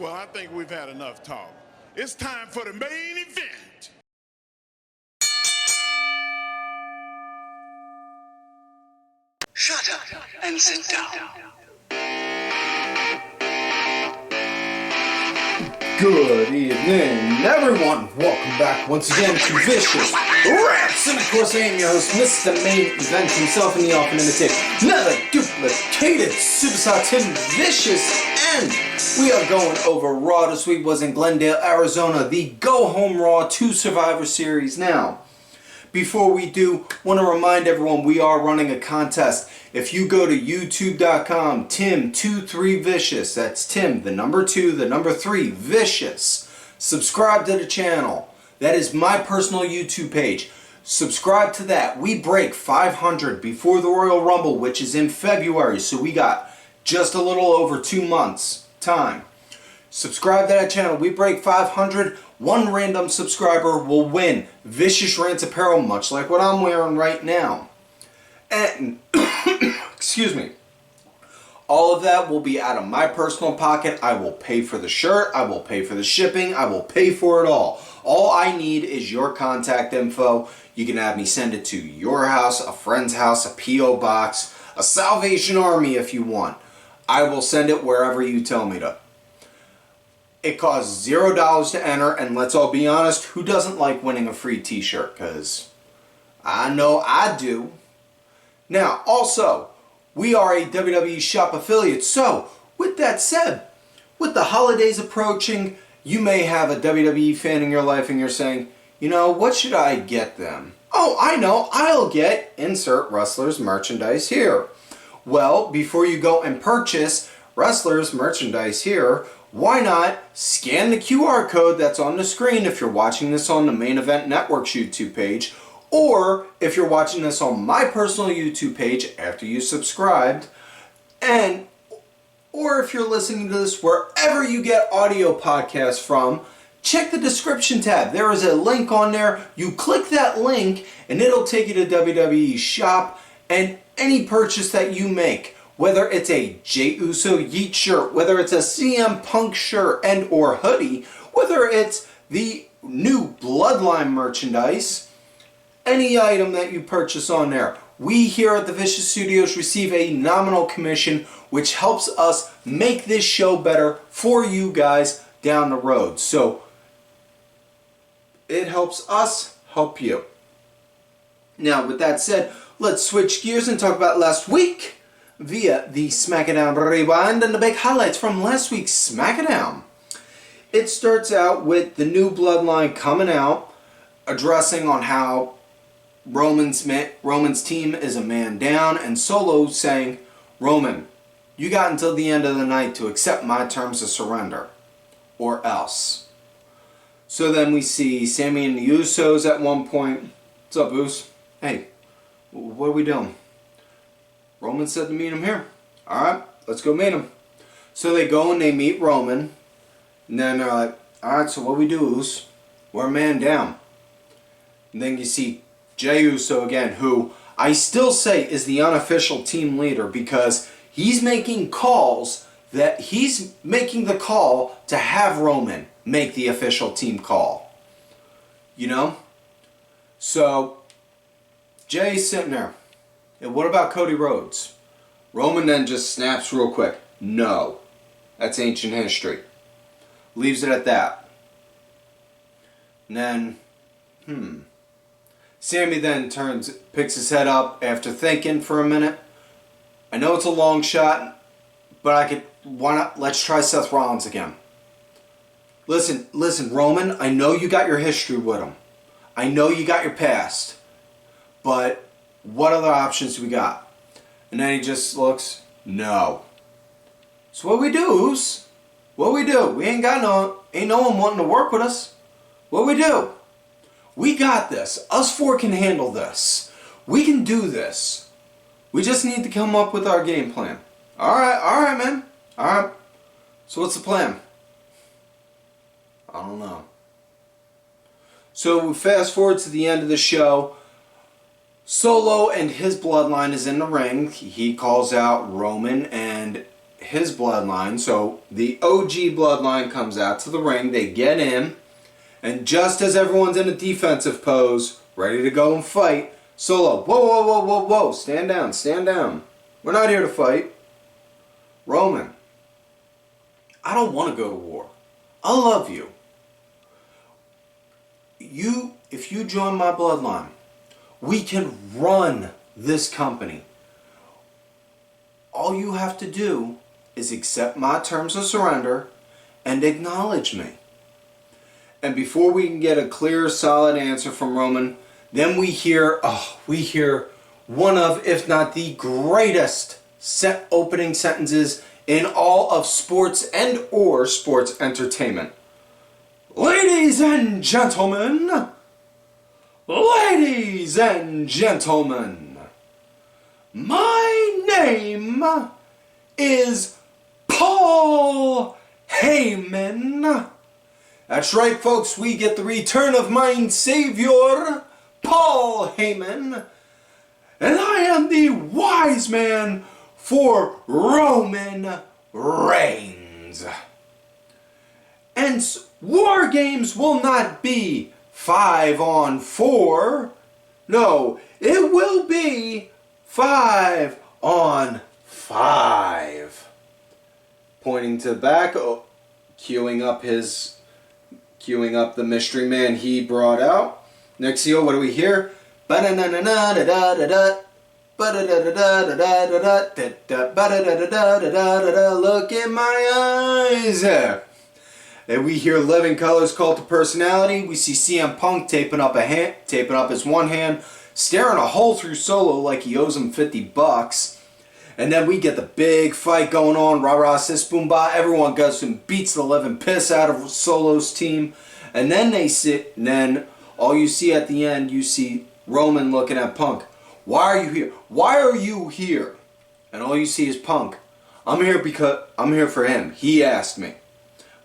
Well, I think we've had enough talk. It's time for the main event. Shut up and sit down. Good evening, everyone. Welcome back once again to Vicious Rants. And of course, I am your host, Mr. Main Event himself in the often imitated, never duplicated Superstar Tim Vicious. And we are going over Raw this week was in Glendale, Arizona, the Go Home Raw 2 Survivor Series. Now, before we do, want to remind everyone we are running a contest. If you go to youtube.com, Tim23Vicious, that's Tim, the number 2, the number 3, Vicious. Subscribe to the channel. That is my personal YouTube page. Subscribe to that. We break 500 before the Royal Rumble, which is in February, so we got just a little over 2 months time. Subscribe to that channel. We break 500. One random subscriber will win Vicious Rants apparel, much like what I'm wearing right now. And, excuse me, all of that will be out of my personal pocket. I will pay for the shirt. I will pay for the shipping. I will pay for it all. All I need is your contact info. You can have me send it to your house, a friend's house, a P.O. box, a Salvation Army if you want. I will send it wherever you tell me to. It costs $0 to enter, and let's all be honest, who doesn't like winning a free t-shirt? Because I know I do. Now, also, we are a WWE Shop affiliate, so with that said, with the holidays approaching, you may have a WWE fan in your life and you're saying, you know, what should I get them? Oh, I know, I'll get insert wrestlers merchandise here. Well, before you go and purchase wrestlers merchandise here, why not scan the QR code that's on the screen if you're watching this on the Main Event Network's YouTube page, or if you're watching this on my personal YouTube page after you subscribed, or if you're listening to this wherever you get audio podcasts from, check the description tab. There is a link on there. You click that link and it'll take you to WWE Shop, and any purchase that you make, whether it's a Jey Uso Yeet shirt, whether it's a CM Punk shirt and or hoodie, whether it's the new Bloodline merchandise, any item that you purchase on there, we here at the Vicious Studios receive a nominal commission, which helps us make this show better for you guys down the road. So it helps us help you. Now, with that said, let's switch gears and talk about last week via the SmackDown Rewind and the big highlights from last week's SmackDown. It starts out with the new Bloodline coming out, addressing on how Roman's team is a man down, and Solo saying, Roman, you got until the end of the night to accept my terms of surrender, or else. So then we see Sami and the Usos at one point. What's up, Uso? Hey, what are we doing? Roman said to meet him here. Alright, let's go meet him. So they go and they meet Roman. And then they're like, alright, so what we do is, we're a man down. And then you see Jey Uso again, who I still say is the unofficial team leader, because he's making calls he's making the call to have Roman make the official team call. You know? So, Jay's sitting there. And what about Cody Rhodes? Roman then just snaps real quick. No. That's ancient history. Leaves it at that. And then, Sami then picks his head up after thinking for a minute. I know it's a long shot, but let's try Seth Rollins again. Listen, Roman, I know you got your history with him. I know you got your past. But what other options do we got? And then he just looks, no. So what we do is, we ain't no one wanting to work with us. What we do? We got this. Us four can handle this. We can do this. We just need to come up with our game plan. Alright, man. Alright. So what's the plan? I don't know. So we fast forward to the end of the show. Solo and his bloodline is in the ring. He calls out Roman and his bloodline. So the OG bloodline comes out to the ring. They get in. And just as everyone's in a defensive pose, ready to go and fight, Solo, whoa, whoa, whoa, whoa, whoa, stand down, stand down. We're not here to fight. Roman, I don't want to go to war. I love you. If you join my bloodline, we can run this company. All you have to do is accept my terms of surrender and acknowledge me. And before we can get a clear, solid answer from Roman, then we hear one of, if not the greatest opening sentences in all of sports and or sports entertainment. Ladies and gentlemen, my name is Paul Heyman. That's right, folks, we get the return of my savior, Paul Heyman. And I am the wise man for Roman Reigns. And War Games will not be 5-on-4. No, it will be 5-on-5. Pointing to the back, queuing up the mystery man he brought out. Next deal, what do we hear? Look in my eyes. And we hear Living Colors Cult of Personality. We see CM Punk taping up his one hand, staring a hole through Solo like he owes him $50. And then we get the big fight going on. Rah rah sis boom ba. Everyone goes and beats the living piss out of Solo's team. And then then all you see at the end, you see Roman looking at Punk. Why are you here? Why are you here? And all you see is Punk. I'm here because I'm here for him. He asked me.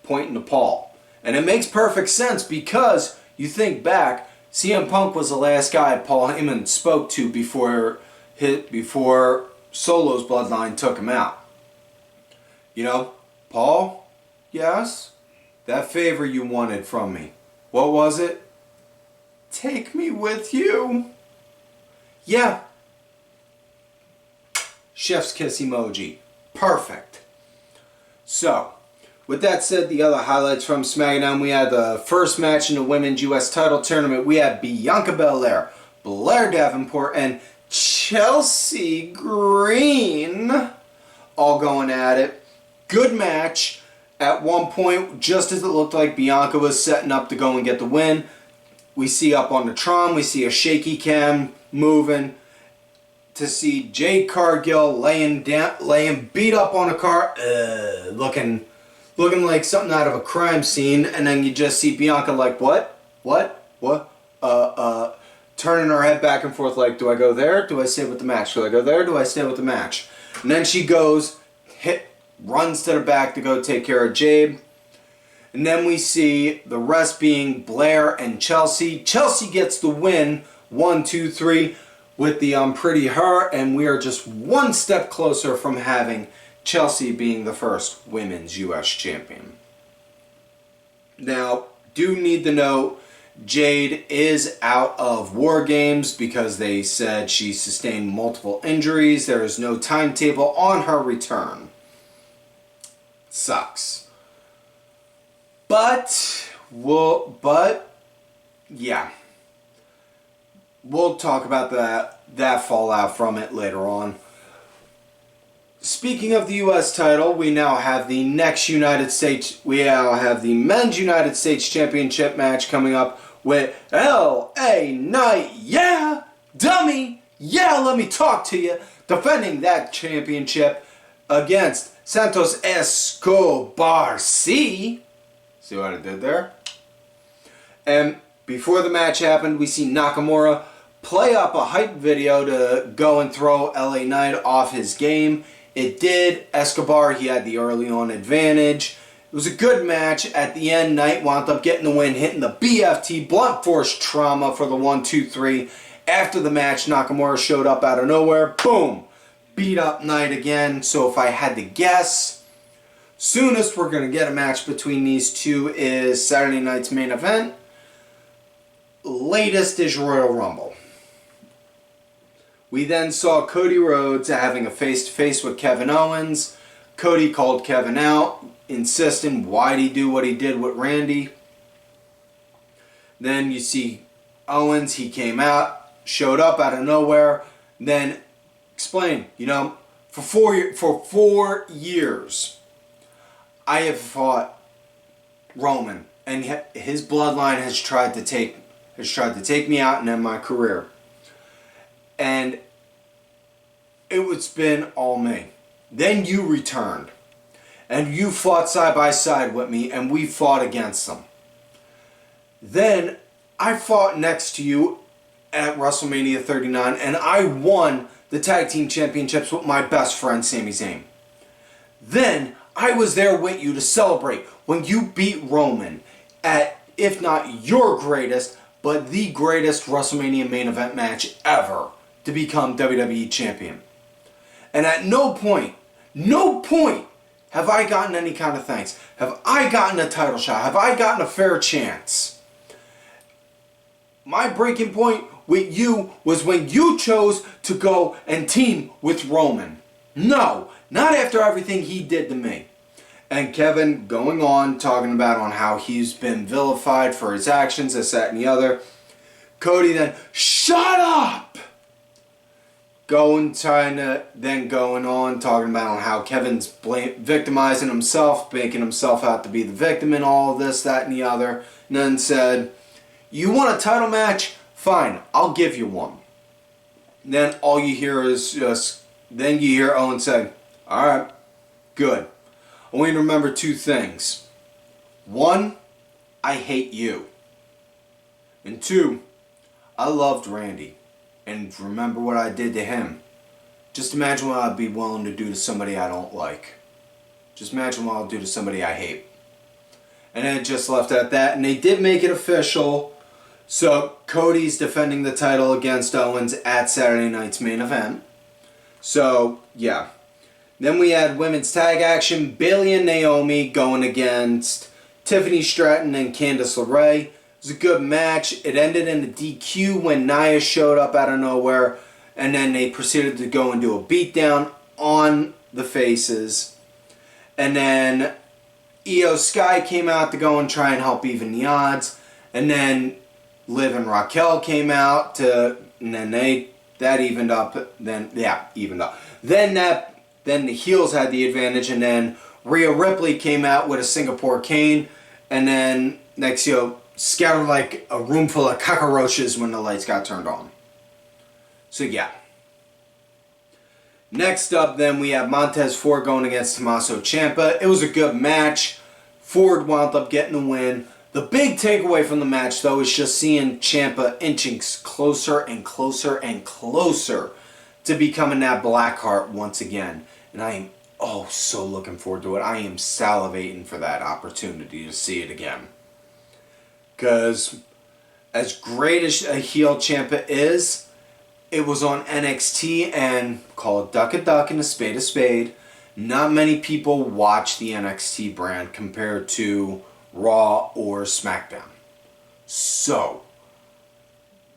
Pointing to Paul. And it makes perfect sense because you think back, CM Punk was the last guy Paul Heyman spoke to before Solo's bloodline took him out. You know, Paul, yes, that favor you wanted from me. What was it? Take me with you. Yeah. Chef's kiss emoji. Perfect. So, with that said, the other highlights from SmackDown, we had the first match in the Women's U.S. title tournament. We had Bianca Belair, Blair Davenport, and Chelsea Green all going at it. Good match. At one point, just as it looked like Bianca was setting up to go and get the win, we see up on the Tron, we see a shaky cam moving to see Jade Cargill laying beat up on a car, looking like something out of a crime scene, and then you just see Bianca like, what, turning her head back and forth like, do I go there? Do I stay with the match? Do I go there? Do I stay with the match? And then she goes, runs to the back to go take care of Jade. And then we see the rest being Blair and Chelsea. Chelsea gets the win, 1, 2, 3, with the Pretty Her, and we are just one step closer from having Chelsea being the first Women's U.S. Champion. Now, do need to note, Jade is out of War Games because they said she sustained multiple injuries. There is no timetable on her return. Sucks. But yeah. We'll talk about that fallout from it later on. Speaking of the U.S. title, we now have the men's United States Championship match coming up with L.A. Knight, yeah, dummy, yeah, let me talk to you, defending that championship against Santos Escobar. See what I did there? And before the match happened, we see Nakamura play up a hype video to go and throw LA Knight off his game. It did. Escobar, he had the early on advantage. It was a good match. At the end, Knight wound up getting the win, hitting the BFT, blunt force trauma for the 1, 2, 3. After the match, Nakamura showed up out of nowhere. Boom! Beat up Knight again. So if I had to guess, Soonest we're going to get a match between these two is Saturday night's main event. Latest is Royal Rumble. We then saw Cody Rhodes having a face-to-face with Kevin Owens. Cody called Kevin out, insisting why'd he do what he did with Randy. Then you see Owens, he came out, showed up out of nowhere, then explained, for 4 years, I have fought Roman, and his bloodline has tried to take me out and end my career. And it's been all me. Then you returned, and you fought side by side with me, and we fought against them. Then I fought next to you at WrestleMania 39, and I won the tag team championships with my best friend Sami Zayn. Then I was there with you to celebrate when you beat Roman at, if not your greatest, but the greatest WrestleMania main event match ever to become WWE champion. And at no point have I gotten any kind of thanks. Have I gotten a title shot? Have I gotten a fair chance? My breaking point with you was when you chose to go and team with Roman. No, not after everything he did to me. And Kevin going on, talking about on how he's been vilified for his actions, this, that, and the other. Cody then, shut up! Going on, talking about on how Kevin's victimizing himself, making himself out to be the victim in all of this, that, and the other. And then said, you want a title match? Fine, I'll give you one. And then all you hear is then you hear Owen say, alright, good. I want you to remember two things. One, I hate you. And two, I loved Randy. And remember what I did to him. Just imagine what I'd be willing to do to somebody I don't like. Just imagine what I'll do to somebody I hate. And then it just left at that. And they did make it official. So Cody's defending the title against Owens at Saturday night's main event. So, yeah. Then we had women's tag action. Bayley and Naomi going against Tiffany Stratton and Candice LeRae. It was a good match. It ended in a DQ when Nia showed up out of nowhere. And then they proceeded to go and do a beatdown on the faces. And then Io Sky came out to go and try and help even the odds. And then Liv and Raquel came out and then that evened up. Evened up. Then the heels had the advantage, and then Rhea Ripley came out with a Singapore cane, and then next scattered like a room full of cockroaches when the lights got turned on. So yeah. Next up then we have Montez Ford going against Tommaso Ciampa. It was a good match. Ford wound up getting the win. The big takeaway from the match though is just seeing Ciampa inching closer and closer and closer to becoming that Blackheart once again. And I am so looking forward to it. I am salivating for that opportunity to see it again. Because as great as a heel Ciampa is, it was on NXT, and call a duck and a spade. Not many people watch the NXT brand compared to Raw or SmackDown. So,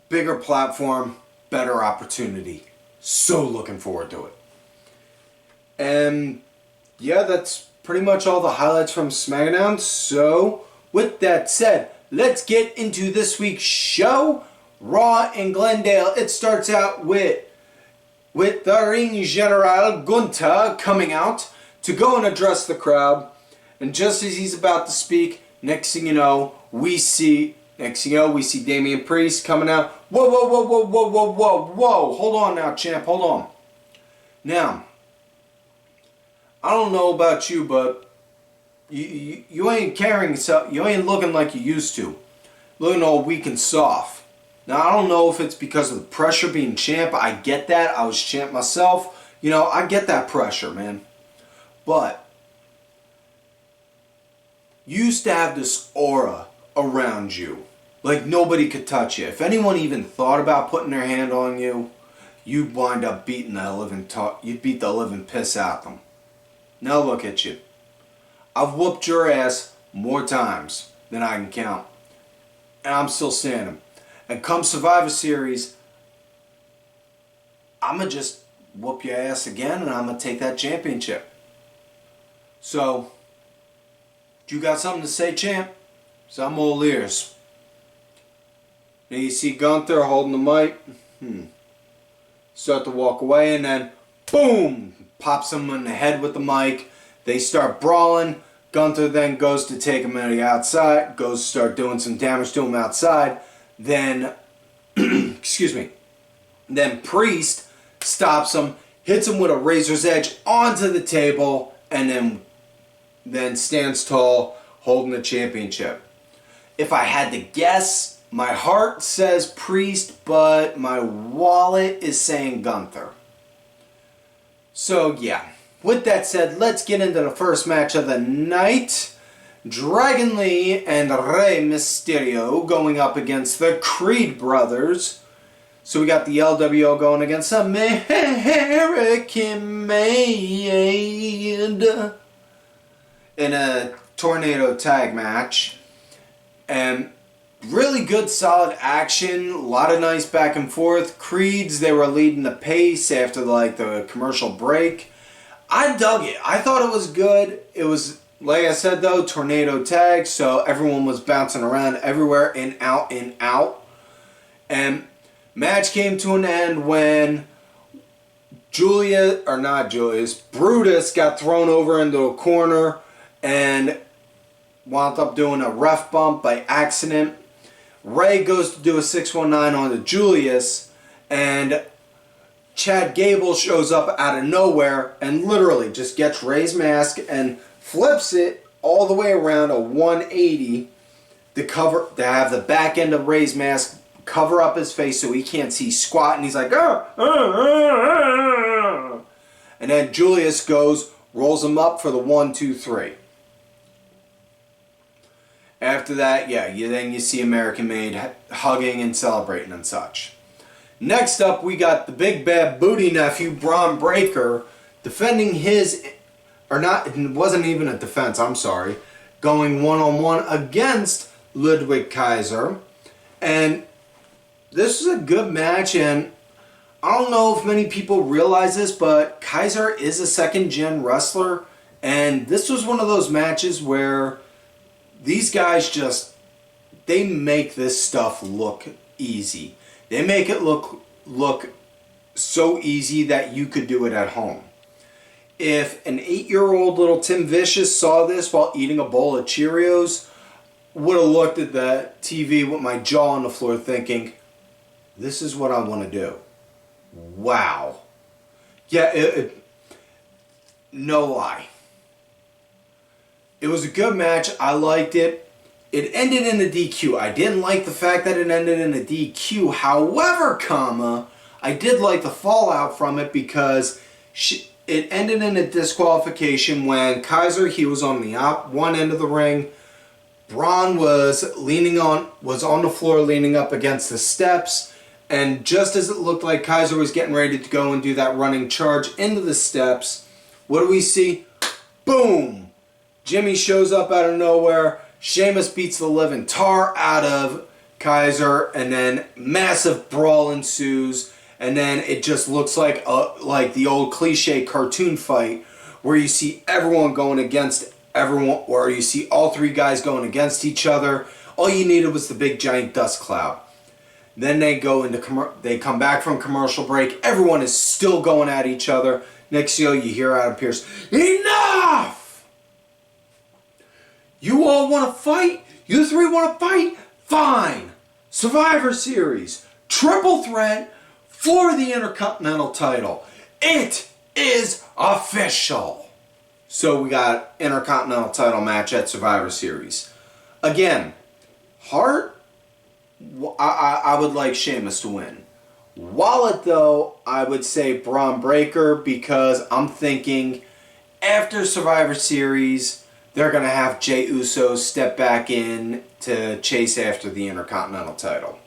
bigger platform, better opportunity. So looking forward to it. And yeah, that's pretty much all the highlights from SmackDown. So, with that said, let's get into this week's show. Raw in Glendale. It starts out with the Ring General Gunther coming out to go and address the crowd. And just as he's about to speak, next thing you know, we see Damian Priest coming out. Whoa. Hold on now, champ. Hold on. Now, I don't know about you, but you ain't carrying yourself. You ain't looking like you used to. Looking all weak and soft. Now, I don't know if it's because of the pressure being champ. I get that. I was champ myself. I get that pressure, man. But you used to have this aura around you. Like nobody could touch you. If anyone even thought about putting their hand on you, you'd wind up beating you'd beat the living piss out of them. Now look at you. I've whooped your ass more times than I can count. And I'm still standing. And come Survivor Series, I'm going to just whoop your ass again and I'm going to take that championship. So, you got something to say, champ? So I'm all ears. Now you see Gunther holding the mic. Start to walk away and then, boom! Pops him in the head with the mic. They start brawling. Gunther then goes to take him to the outside. Goes to start doing some damage to him outside. Then, excuse me. Then Priest stops him, hits him with a razor's edge onto the table, and then stands tall, holding the championship. If I had to guess, my heart says Priest, but my wallet is saying Gunther. So yeah, with that said, let's get into the first match of the night. Dragon Lee and Rey Mysterio going up against the Creed brothers. So we got the LWO going against American Made in a tornado tag match. And really good solid action, a lot of nice back and forth. Creeds, they were leading the pace after the commercial break. I dug it. I thought it was good. It was, like I said though, tornado tag, so everyone was bouncing around everywhere, in, out, in, out. And match came to an end when Brutus got thrown over into a corner and wound up doing a ref bump by accident. Ray goes to do a 619 onto Julius, and Chad Gable shows up out of nowhere and literally just gets Ray's mask and flips it all the way around a 180 to have the back end of Ray's mask cover up his face so he can't see squat, and he's like, and then Julius rolls him up for the 1, 2, 3. After that, then you see American Made hugging and celebrating and such. Next up, we got the big bad booty nephew, Braun Breaker, defending it wasn't even a defense, I'm sorry, going one-on-one against Ludwig Kaiser. And this was a good match, and I don't know if many people realize this, but Kaiser is a second-gen wrestler, and this was one of those matches where these guys they make this stuff look easy. They make it look so easy that you could do it at home. If an 8-year-old little Tim Vicious saw this while eating a bowl of Cheerios, would have looked at the TV with my jaw on the floor thinking, this is what I want to do. Wow. Yeah, no lie. It was a good match. I liked it. It ended in a DQ. I didn't like the fact that it ended in a DQ. However, I did like the fallout from it because it ended in a disqualification when Kaiser, he was on the one end of the ring. Braun was on the floor leaning up against the steps. And just as it looked like Kaiser was getting ready to go and do that running charge into the steps, what do we see? Boom! Jimmy shows up out of nowhere. Sheamus beats the living tar out of Kaiser, and then massive brawl ensues. And then it just looks like the old cliche cartoon fight where you see everyone going against everyone, or you see all three guys going against each other. All you needed was the big giant dust cloud. Then they come back from commercial break. Everyone is still going at each other. Next thing you hear Adam Pearce, enough! You all want to fight? You three want to fight? Fine. Survivor Series. Triple threat for the Intercontinental title. It is official. So we got Intercontinental title match at Survivor Series. Again, Hart, I would like Sheamus to win. Wallet, though, I would say Braun Breaker, because I'm thinking after Survivor Series, they're going to have Jey Uso step back in to chase after the Intercontinental title.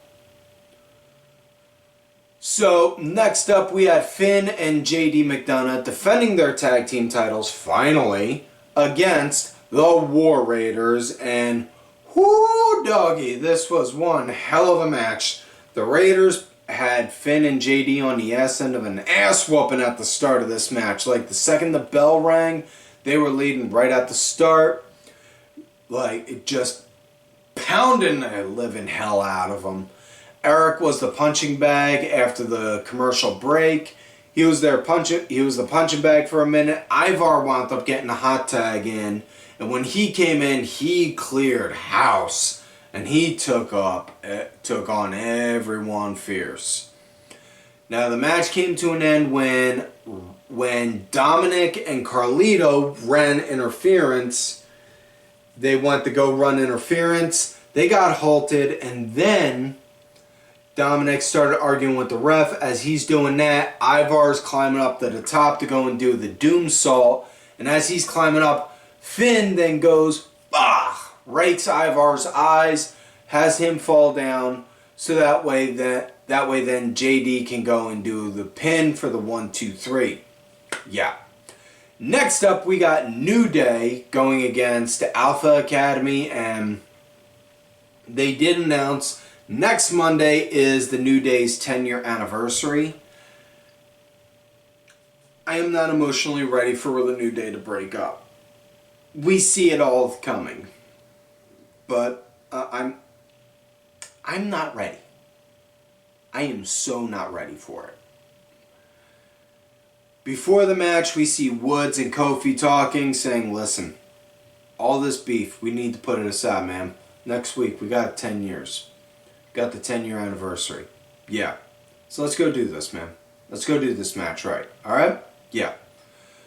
So, next up, we had Finn and JD McDonough defending their tag team titles, finally, against the War Raiders, and whoo doggy, this was one hell of a match. The Raiders had Finn and JD on the ass end of an ass whooping at the start of this match. Like, the second the bell rang, they were leading right at the start. Like, it just pounding the living hell out of them. Eric was the punching bag after the commercial break. He was the punching bag for a minute. Ivar wound up getting a hot tag in, and when he came in, he cleared house, and he took on everyone fierce. Now the match came to an end when Dominic and Carlito ran interference. They went to go run interference. They got halted, and then Dominic started arguing with the ref. As he's doing that, Ivar's climbing up to the top to go and do the doom sault. And as he's climbing up, Finn then goes, rakes Ivar's eyes, has him fall down, so that way then JD can go and do the pin for the 1, 2, 3. Yeah. Next up, we got New Day going against Alpha Academy, and they did announce next Monday is the New Day's 10-year anniversary. I am not emotionally ready for the New Day to break up. We see it all coming, but I'm not ready. I am so not ready for it. Before the match, we see Woods and Kofi talking, saying, listen, all this beef, we need to put it aside, man. Next week, we got 10 years. Got the 10-year anniversary. Yeah. So let's go do this, man. Let's go do this match right. Alright? Yeah.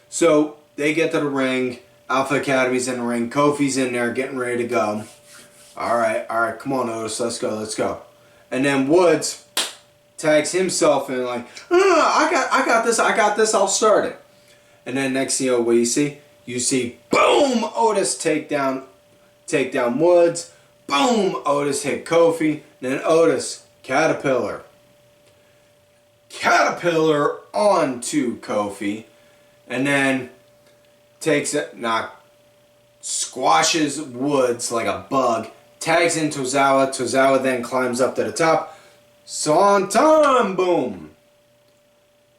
So, they get to the ring. Alpha Academy's in the ring. Kofi's in there getting ready to go. Alright, come on, Otis. Let's go. And then Woods tags himself in like, I got this, I'll start it. And then next thing you know, what you see? You see, boom, Otis take down Woods. Boom, Otis hit Kofi. Then Otis, Caterpillar onto Kofi. And then squashes Woods like a bug. Tags in Tozawa. Tozawa then climbs up to the top. Swanton, boom.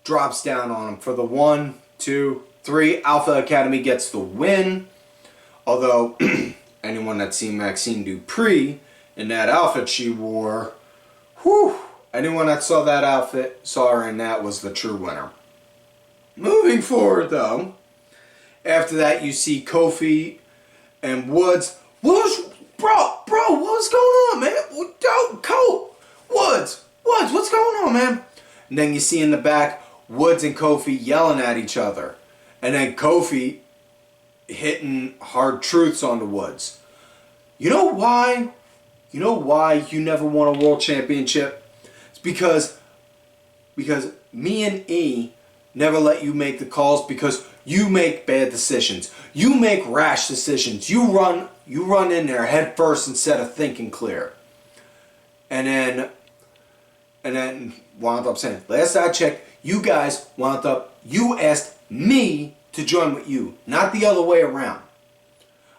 Drops down on him for the 1, 2, 3. Alpha Academy gets the win. Although, anyone that's seen Maxine Dupree in that outfit she wore, anyone that saw that outfit, saw her in that, was the true winner. Moving forward, though, after that you see Kofi and Woods. Bro, what's going on, man? Woods, what's going on, man? And then you see in the back, Woods and Kofi yelling at each other. And then Kofi hitting hard truths on the Woods. You know why? You never won a world championship? It's because me and E never let you make the calls because you make bad decisions. You make rash decisions. You run in there head first instead of thinking clear. And then wound up saying, last I checked, you asked me to join with you, not the other way around.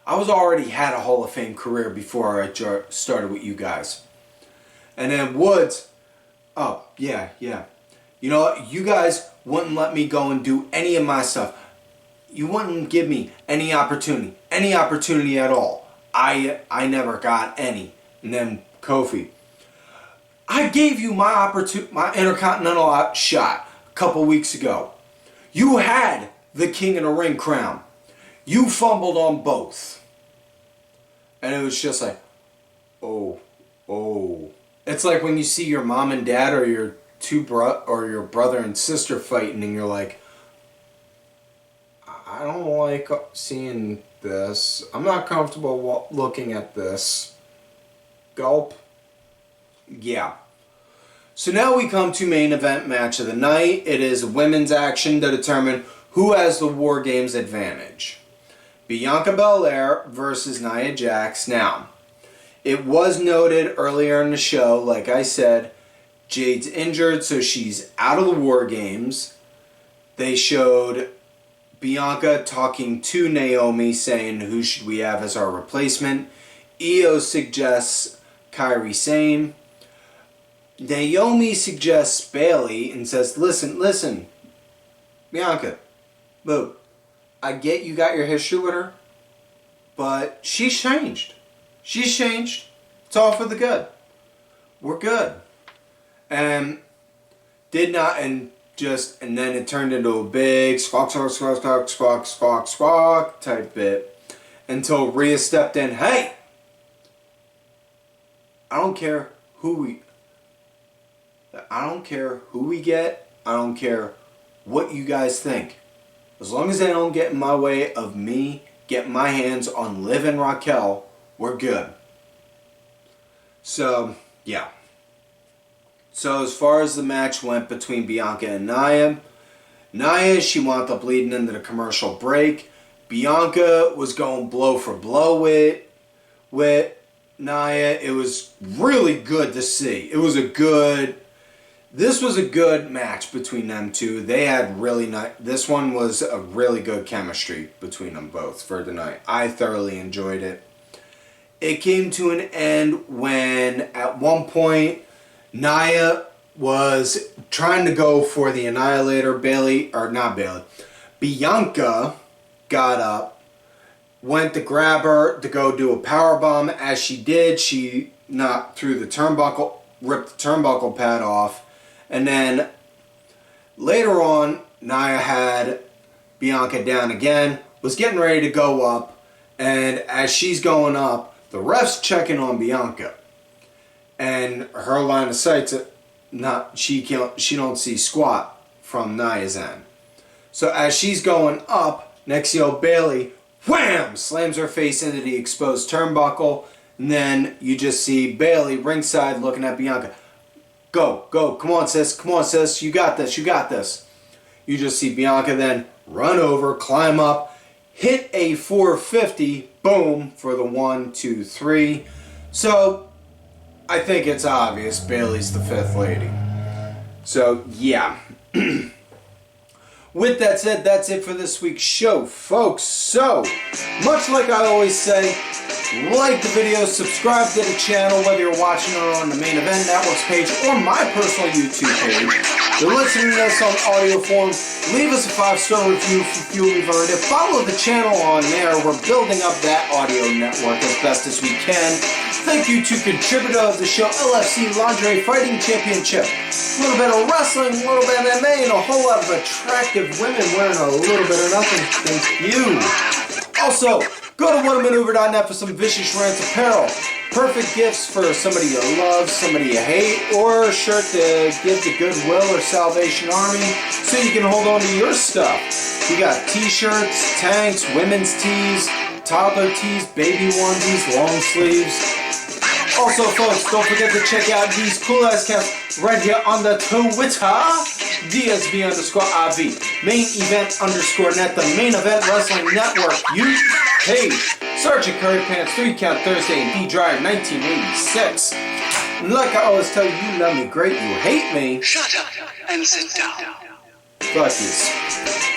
I was already had a Hall of Fame career before I started with you guys. And then Woods, yeah. You know what? You guys wouldn't let me go and do any of my stuff. You wouldn't give me any opportunity at all. I never got any. And then Kofi, I gave you my Intercontinental shot a couple weeks ago. You had the King of the Ring crown. You fumbled on both. And it was just like, oh. It's like when you see your mom and dad or your your brother and sister fighting and you're like, I don't like seeing this. I'm not comfortable looking at this. Gulp. Yeah. So now we come to main event match of the night. It is women's action to determine who has the War Games advantage. Bianca Belair versus Nia Jax. Now, it was noted earlier in the show, like I said, Jade's injured, so she's out of the War Games. They showed Bianca talking to Naomi, saying who should we have as our replacement. Io suggests Kairi Sane. Naomi suggests Bailey and says, listen, Bianca, boo, I get you got your history with her, but she's changed. It's all for the good. We're good. And then it turned into a big squawk type bit until Rhea stepped in. Hey, I don't care who we get. I don't care what you guys think. As long as they don't get in my way of me getting my hands on Liv and Raquel, we're good. So, yeah. So as far as the match went between Bianca and Nia, she wound up leading into the commercial break. Bianca was going blow for blow with Nia. It was really good to see. This was a good match between them two. They had this one was a really good chemistry between them both for the night. I thoroughly enjoyed it. It came to an end when at one point Nia was trying to go for the Annihilator. Bianca got up, went to grab her to go do a powerbomb. As she did, she knocked through the turnbuckle, ripped the turnbuckle pad off, and then later on, Nia had Bianca down again, was getting ready to go up, and as she's going up, the ref's checking on Bianca. And her line of sight's she don't see squat from Nia's end. So as she's going up, next you know Bailey, wham, slams her face into the exposed turnbuckle, and then you just see Bailey ringside looking at Bianca. Go, come on sis, you got this. You just see Bianca then run over, climb up, hit a 450, boom, for the 1, 2, 3. So I think it's obvious Bailey's the fifth lady. So, yeah. With that said, that's it for this week's show, folks. So, much like I always say, like the video, subscribe to the channel, whether you're watching it on the Main Event Network's page or my personal YouTube page. If you're listening to this on audio form, leave us a 5-star review if you feel we've earned it. Follow the channel on there. We're building up that audio network as best as we can. Thank you to contributor of the show, LFC Lingerie Fighting Championship. A little bit of wrestling, a little bit of MMA, and a whole lot of attractive women wearing a little bit of nothing. Thank you. Also, go to whatamaneuver.net for some vicious Rant apparel. Perfect gifts for somebody you love, somebody you hate, or a shirt to give to Goodwill or Salvation Army so you can hold on to your stuff. We got t-shirts, tanks, women's tees, toddler tees, baby onesies, long sleeves. Also, folks, don't forget to check out these cool-ass caps right here on the Twitter. DSB_IV. Main Event _net. The Main Event Wrestling Network. Page. Sergeant Curry Pants 3 Count Thursday and D-Dryer 1986. And like I always tell you, you love me great, you hate me. Shut up and sit down. Fuck you.